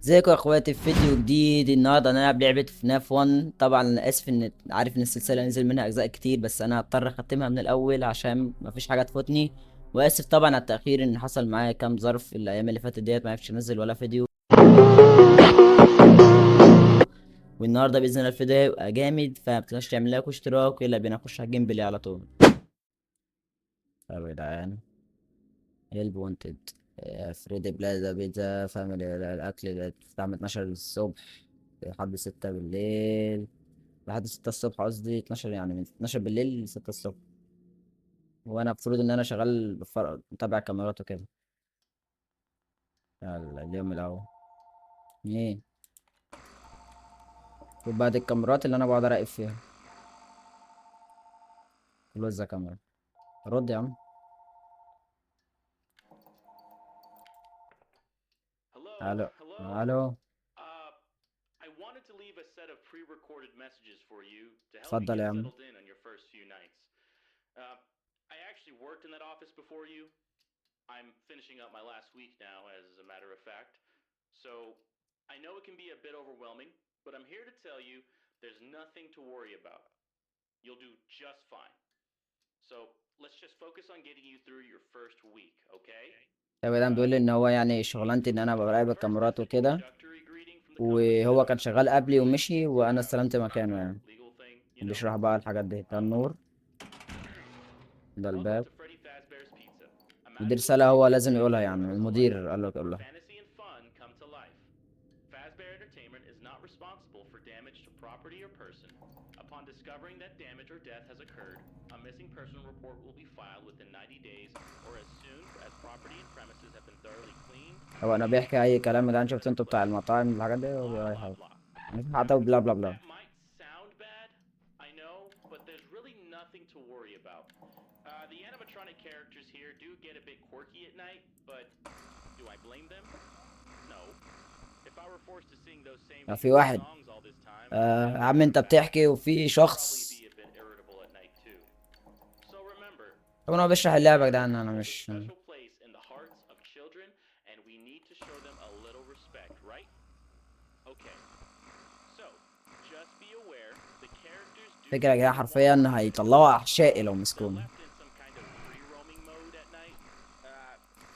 ازيكم يا اخواتي في فيديو جديد. النهارده هنلعب لعبة فناف 1. طبعا انا اسف ان عارف ان السلسلة نزل منها اجزاء كتير، بس انا هضطر اختمها من الاول عشان مفيش حاجة تفوتني. واسف طبعا على التأخير، ان حصل معايا كام ظرف الايام اللي فاتت ديت، ما عرفتش انزل ولا فيديو. والنهارده باذن الله الفيديو هيبقى جامد، فما تنساش تعمل لايك واشتراك، ويلا بينا نخش على الجيم بلاي على طول. طب يا جدعان، هيلب وونتد، فريدي بلازا بيتزا فاميلي. الاكل اللي بتاع 12 الصبح لحد 6 بالليل، لحد 6 الصبح، قصدي 12، يعني من 12 بالليل ل 6 الصبح. وانا المفروض ان انا شغال متابع كاميرات وكده. يلا اليوم الاول. ايه؟ وبعد الكاميرات اللي انا بقعد اراقب فيها. كلوز ذا كاميرا. رد يا عم. Hello, الو. hello. الو. Uh, I wanted to leave a set of pre-recorded messages for you to help you اتفضل get يا عم. settled in on your first few nights. Uh, I actually worked in that office before you. I'm finishing up my last week now, as a matter of fact. So I know it can be a bit overwhelming, but I'm here to tell you there's nothing to worry about. You'll do just fine. So let's just focus on getting you through your first week, okay? طب ده بيقول لي ان هو يعني شغلانتي ان انا براقب First, الكاميرات just an وكده. introductory greeting from the company وهو كان setup. شغال قبلي Really ومشي وانا uh, استلمت مكانه يعني. legal thing, you know. بيشرح بقى الحاجات دي. ده النور. ده Welcome الباب. to Freddy Fazbear's Pizza. ودي Imagine a رسالة place هو where لازم يقولها، fantasy يعني comes to life, المدير قال له where يقولها. fantasy and fun come to life. Fazbear Entertainment is not responsible for damage to property or person. Upon discovering that damage or death has occurred, a missing person report will be filed within 90 days or as soon as property and premises have been thoroughly cleaned, هو انا cleaned, بيحكي اي كلام ده؟ scrubbed, انا شفت and انتوا بتاع replaced. المطاعم الحاجات دي، هو Blah, بيقول اي blah, حاجة. blah. مفيش Now, حتى بلا بلا بلا. that might sound bad, I know, but there's really nothing to worry about. The animatronic characters here do get a bit quirky at night, but do I blame them? No. If I were forced to sing those same يعني في beautiful واحد. songs all this time, يا as a عم matter انت of fact, بتحكي وفي I'd probably شخص. be a bit irritable at night too. So remember, طب انا بشرح اللعبة يا جدعان، انا holds a مش. special place in the hearts of children, and we need to show them a little respect, right? Okay. So, just be aware, the characters do فكرة يا get جدعان، to wander حرفيا around. هيطلعوا احشائي لو They're مسكوني. left in some kind of free-roaming mode at night.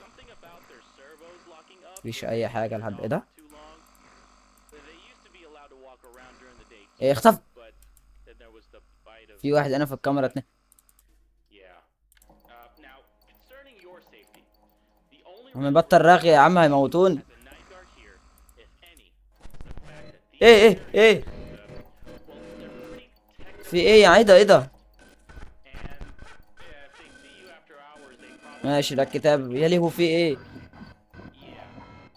Something about their servos locking up مفيش when they اي get حاجة turned لحد ايه off ده. for too long. They used to be allowed to walk around during the day ايه too, اختفى. but then there was the bite of في واحد هنا في الكاميرا Satan. اتنين. Yeah. Now, concerning your safety, the only هم real بطل risk رغي you يا عم، face هيموتون. as a night guard here, if any, is the fact that these ايه ايه ايه. characters, well, they're pretty في technically ايه يعني؟ ايه ده؟ ايه ده؟ advanced. And if they see you after hours, they probably ماشي، ده won't الكتاب يا recognize لهو. you في in ايه؟ person. Yeah.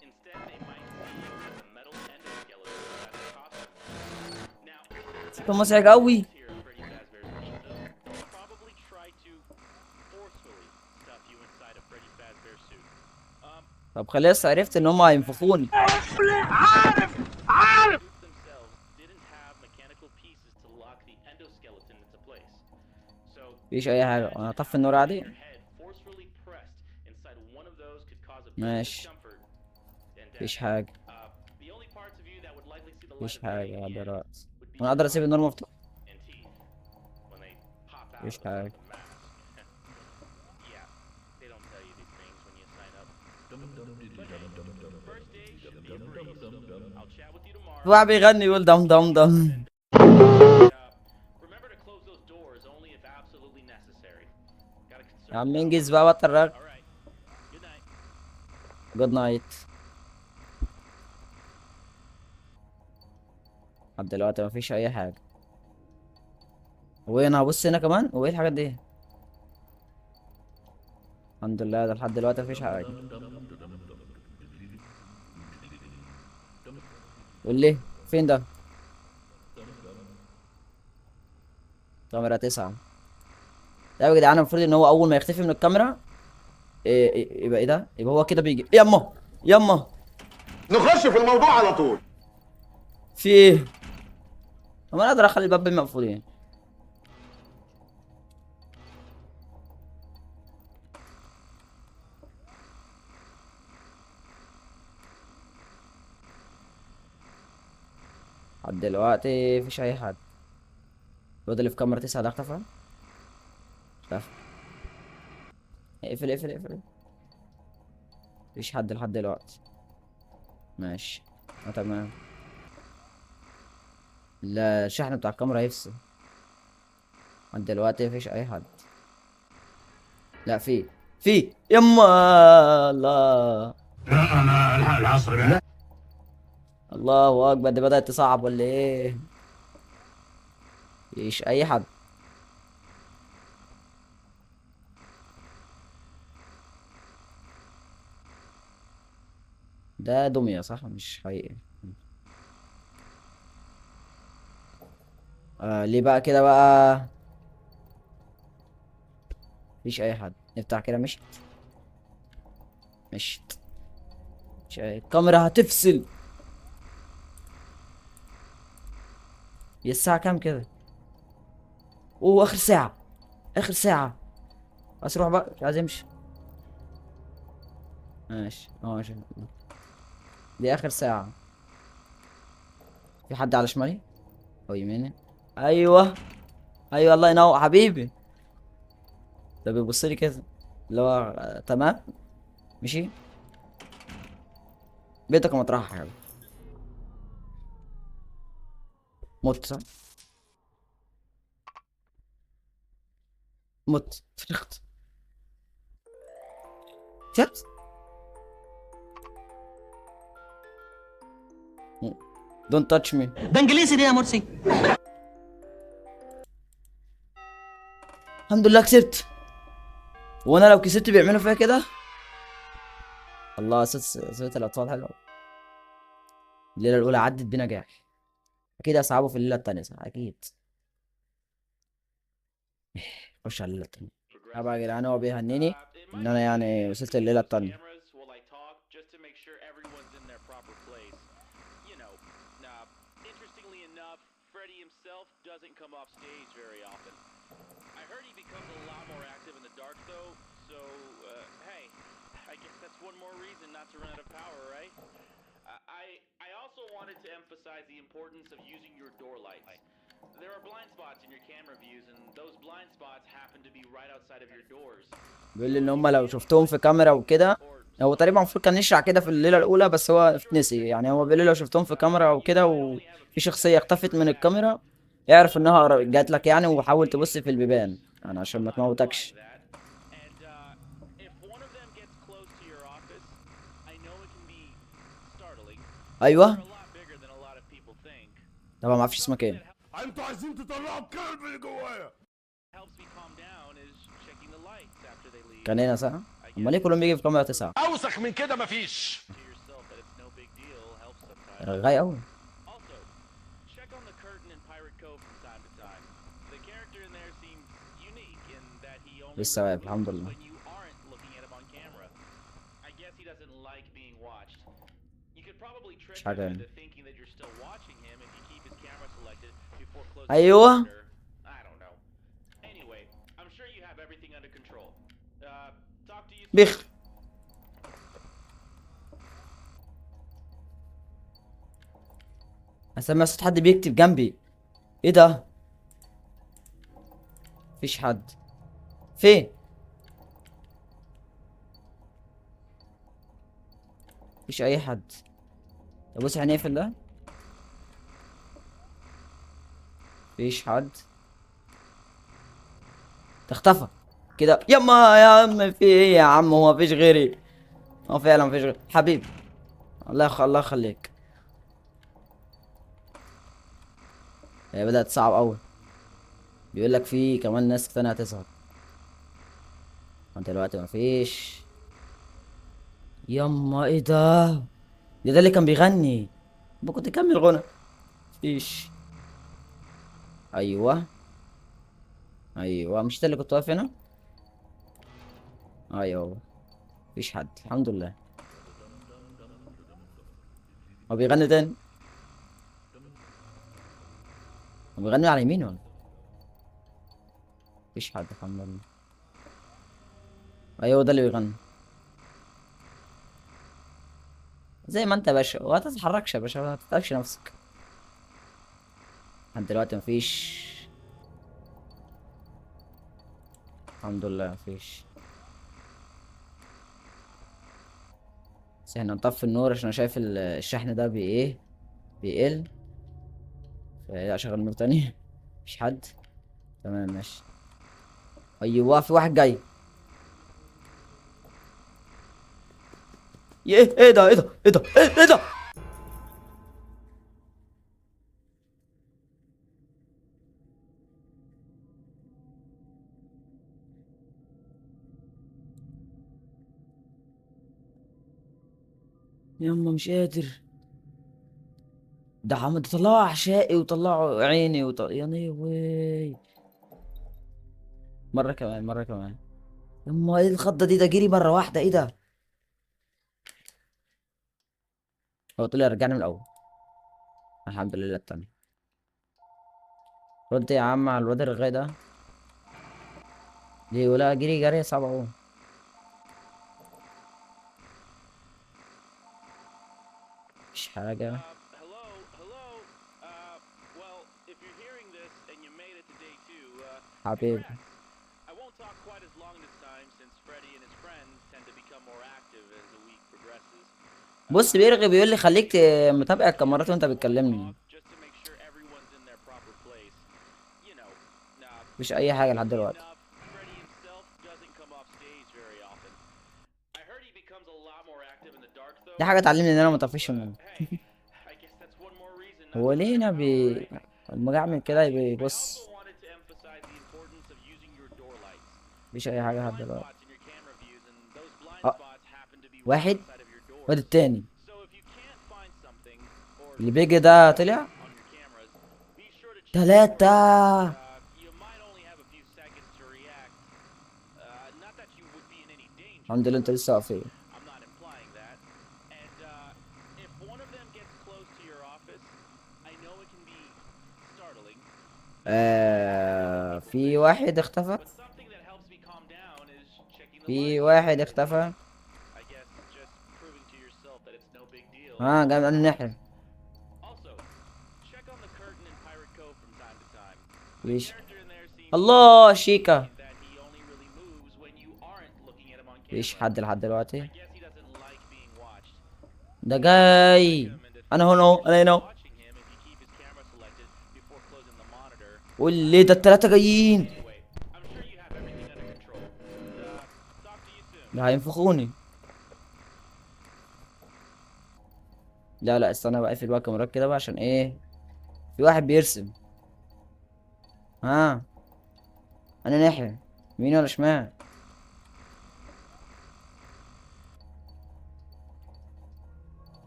Instead, they might see you as a metal endoskeleton without a costume. Now, شكله as مزعج قوي. employees here at Freddy Fazbear's Pizza, they'll probably try to forcefully stuff you inside a Freddy Fazbear suit. Um, طب خلاص، but some عرفت ان reason هم in the past, هينفخوني. the suits themselves didn't have mechanical pieces to lock the endoskeleton into place. So مفيش just اي حاجة، imagine انا how اطفي النور having عادي. your head forcefully pressed inside one of those could cause a bit of ماشي. discomfort and death. مفيش حاجة. The only parts of you that would likely see the light مفيش of day in حاجة the end دلوقتي. would be انا your اقدر اسيب النور eyes مفتوح؟ and teeth when they pop out مفيش of حاجة. the mask. Yeah, they don't tell you these things when you sign up. But hey, first day should be a breeze. I'll chat with you في tomorrow. واحد بيغني يقول دم دم دم. And remember to close those doors only if absolutely necessary. Gotta يا conserve عم power, انجز you بقى، know? بطل رغي. All right. Good night. جود نايت. لحد دلوقتي مفيش اي حاجة. وانا هبص هنا كمان، وايه الحاجات دي؟ الحمد لله، ده لحد دلوقتي مفيش حاجة. قول لي فين ده؟ كاميرا 9. ده يا جدعان المفروض ان هو اول ما يختفي من الكاميرا، يبقى ايه ده؟ يبقى هو كده بيجي. يما. يما. نخش في الموضوع على طول. في ايه؟ طب انا اقدر اخلي الباب مقفول يعني؟ لحد دلوقتي مفيش اي حد. الواد اللي في كاميرا 9 ده اختفى. اختفى. اقفل اقفل اقفل. مفيش حد لحد دلوقتي. ماشي. تمام. لا، الشحن بتاع الكاميرا هيفصل. لحد دلوقتي مفيش اي حد. لا، في يما. الله. لا انا الحق العصر بقى. الله اكبر، دي بدأت تصعب ولا ايه؟ مفيش اي حد. ده دمية صح مش حقيقي. ليه بقى كده بقى؟ مفيش اي حد. نفتح كده. مشت. مشت. الكاميرا هتفصل. هي الساعة كام كده؟ اوه، اخر ساعة. اخر ساعة. بس روح بقى، مش عايز يمشي. ماشي ماشي. دي اخر ساعة. في حد على شمالي او يميني؟ ايوه. ايوه، الله ينور حبيبي. ده بيبص لي كده. اللي هو تمام. مشي. بيتك مطرحك يا حبيبي. مت صح؟ مت فرخت. شت. دونت تاتش مي. ده انجليزي دي يا مرسي. الحمد لله كسبت. وانا لو كسبت بيعملوا فيا كده. الله، ست الاطفال حلوه. الليله الاولى عدت بنجاح. اكيد هصعبه في الليله التانيه صح اكيد. خش على الليله التانيه. بقى يا جدعان هو بيهنيني ان انا يعني وصلت الليله التانيه. Freddie himself doesn't come off stage very often. I heard he becomes a lot more active in the dark though, so hey, I guess that's one more reason not to run out of power, right? I also wanted to emphasize the importance of using your door lights. There are blind spots in your camera views, and those blind spots happen to be right outside of your doors. بيقول لي ان هم لو شفتهم في كاميرا وكده. هو تقريبا المفروض كان يشرح كده في الليله الاولى بس هو نسي يعني. هو بيقول لي لو شفتهم في كاميرا وكده وفي شخصيه اختفت من الكاميرا اعرف انها جات لك يعني، وحاول تبص في البيبان يعني عشان ما تموتكش. And if one of them gets close to your office, I know it can be startling. They're ايوه. a lot bigger than a lot of people think. طبعا ما اعرفش اسمك ايه. انتوا عايزين تطلعوا الكلب اللي جوايا. Helps me calm down is checking the lights after they leave. كان هنا ساعه. امال ليه كلهم بيجي في كاميرا 9؟ اوسخ من كده مفيش. To yourself that it's no big deal helps sometimes. رغاي قوي. Also, check on the curtain in Pirate Cove from time to time. The character in there seems unique in that he only لسه واقف really الحمد moves لله. when you aren't looking at him on camera. I guess he doesn't like being watched. You could probably trick him حاجة. into thinking that you're still watching him if you keep his camera selected before closing أيوة. the monitor. I don't know. Anyway, I'm sure you have everything under control. Talk to you soon. بيخ. سامع صوت حد بيكتب جنبي. ايه ده؟ مفيش حد. فين؟ مفيش اي حد. طب بص هنقفل ده. مفيش حد. اختفى كده. يما يا عم في ايه يا عم؟ هو مفيش غيري. هو فعلا مفيش غيري حبيبي. الله يخليك. هي بدأت تصعب أوي. بيقول لك في كمان ناس تانية هتظهر. انت دلوقتي مفيش. يما ايه ده؟ ده اللي كان بيغني. كنت كمل غنى. مفيش. ايوه. ايوه مش ده اللي كنت واقف هنا؟ ايوه. مفيش حد الحمد لله. هو بيغني تاني. هو بيغني على يمين ولا؟ مفيش حد الحمد لله. ايوه ده اللي بيغني. زي ما انت يا باشا، وما تتحركش يا باشا، ما تتعبش نفسك. لحد دلوقتي مفيش. الحمد لله مفيش. بس احنا نطفي النور عشان انا شايف الشحن ده ايه بيقل. اشغل النور تاني. مفيش حد. تمام ماشي. ايوه في واحد جاي. ايه ده ايه ده ايه ده ايه ده. يما مش قادر. ده عم ده طلعوا احشائي وطلعوا عيني يا نيوي. مرة كمان مرة كمان. يما ايه الخضة دي؟ ده جري مرة واحدة ايه ده؟ هو طلع رجعني من الاول. الحمد لله التاني. رد يا عم على الواد الرغاي ده. ليه ولا جري جري صعب اهو. مفيش حاجة. Hello, hello. Well, if you're hearing this and you made it to day 2, حبيبي. congrats. I won't talk quite as long this time since Freddy and his friends tend to become more active as the week progresses. بص بيرغي بيقول لي خليك متابع الكاميرات وانت بتكلمني. Just to make sure everyone's in their proper place. You know, مفيش اي حاجة لحد funnily دلوقتي. enough, Freddy himself doesn't come off stage very often. I heard he becomes a lot more active in the dark though. دي حاجة تعلمني ان انا مطفيش النور. Hey, I guess that's one more reason not هو to let ليه your power, بي right? لما اعمل كده I بيبص. also wanted to emphasize the importance of using your door lights. مفيش اي حاجة لحد Blind دلوقتي. spots in your camera views, and those blind اه spots happen to be right واحد. outside of your doors. واد التاني So if you can't find something or اللي بيجي ده طلع. on your cameras, be sure to check تلاتة. you might only have a few seconds to react. Not that you would be in any danger. الحمد لله انت لسه واقفين. I'm not implying that. And if one of them gets close to your office, I know it can be startling. في واحد اختفى. But something that helps me calm down is checking the في lights. واحد اختفى. I guess just proving to yourself that it's no big deal. ها جاي من الناحية. Also, check on the curtain in Pirate Cove from time to time. The ليش؟ character in there seems الله شيكا. that he only really moves when you aren't looking at him on مفيش camera. حد لحد I دلوقتي. guess he doesn't like being watched. ده جاي. انا هنا اهو انا هنا اهو. Watching him if you keep his camera selected before closing the monitor. قول لي ده التلاتة جايين. Anyway, I'm sure you have everything under control. Talk to you soon. ده هينفخوني. لا لا استنى بقى اقفل بقى الكاميرات كده بقى عشان ايه. في واحد بيرسم. ها انا ناحية يمين ولا شمال؟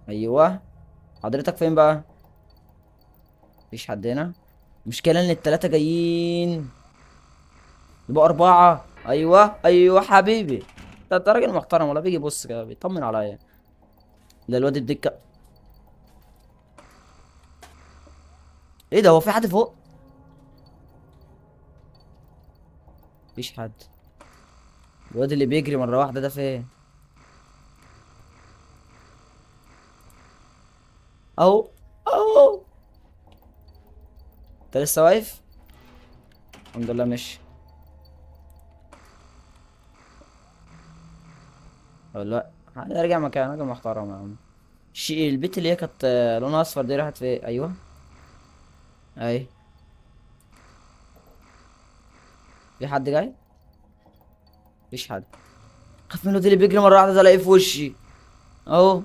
ايوه. حضرتك فين بقى؟ مفيش حد هنا. المشكلة ان التلاتة جايين. يبقى اربعة. ايوه ايوه حبيبي. ده راجل محترم ولا بيجي يبص كده بيطمن عليا. ده الواد الدكة. ايه ده هو في حد فوق؟ مفيش حد. الواد اللي بيجري مرة واحدة ده فين؟ اهو اهو. انت لسه واقف؟ الحمد لله ماشي. لا هنرجع مكان راجل محترم يا عم. البت اللي هي كانت لونها اصفر دي راحت فين؟ ايوه اي. في حد جاي؟ مفيش حد. خاف من الواد اللي بيجري مرة واحدة ده الاقيه في وشي. اهو.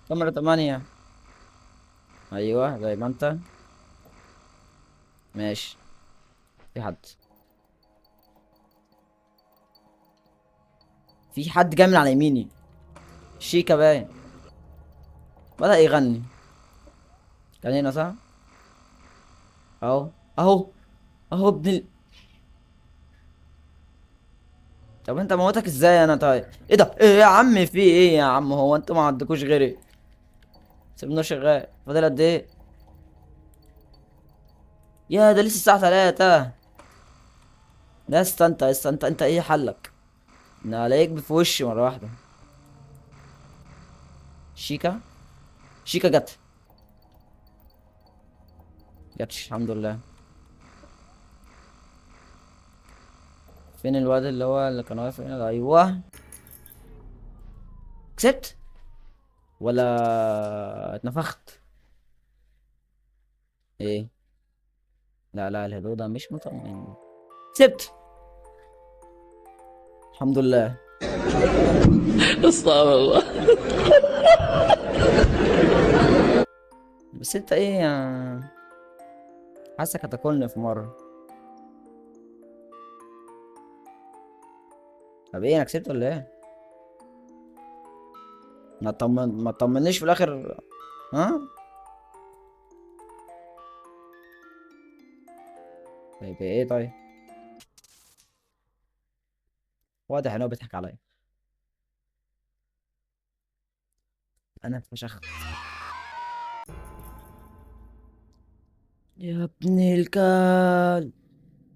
كاميرا 8. ايوه زي ما انت. ماشي. في حد. في حد جاي من على يميني. شيكا باين. بدأ يغني. كان هنا صح؟ اهو اهو اهو طب انت موتك ازاي انا طيب؟ ايه ده؟ ايه يا عم في ايه يا عم؟ هو انتوا ما عندكوش غيري؟ سيبنا شغال. فاضل قد ايه؟ يا ده لسه الساعة 3. لا استنى انت ايه حلك؟ انا الاقيك في وشي مرة واحدة. شيكا. شيكا جت. جتش الحمد لله. فين الواد اللي هو اللي كان واقف هنا؟ ايوه. كسبت ولا اتنفخت؟ ايه؟ لا لا، الهدوء ده مش مطمئن. كسبت الحمد لله. استغفر الله. بس انت ايه حاسك هتاكلني في مرة. طب ايه، انا كسبت ولا ايه؟ ما تطمنيش في الاخر. ها؟ طيب ايه طيب؟ واضح ان هو بيضحك عليا. انا اتفشخت يا ابن الكلب.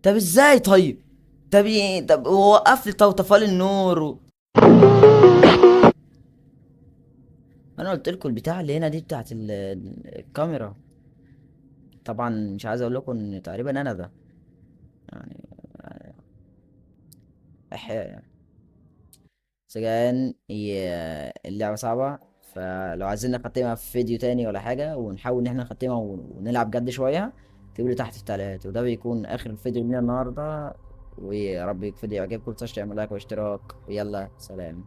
طب ازاي طيب؟ طب ايه؟ طب هو وقف لي طفال النور انا قلت لكم البتاع اللي هنا دي بتاعت الكاميرا. طبعا مش عايز اقول لكم ان تقريبا انا ده يعني احياء يعني. سجان اللعبة صعبة، فلو عايزين نختمها في فيديو تاني ولا حاجة ونحاول ان احنا نختمها ونلعب جد شوية، اكتبوا لي تحت في التعليقات. وده بيكون اخر الفيديو لنا النهاردة، ويا رب الفيديو يعجبكم. متنساش تعملوا لايك واشتراك، ويلا سلام.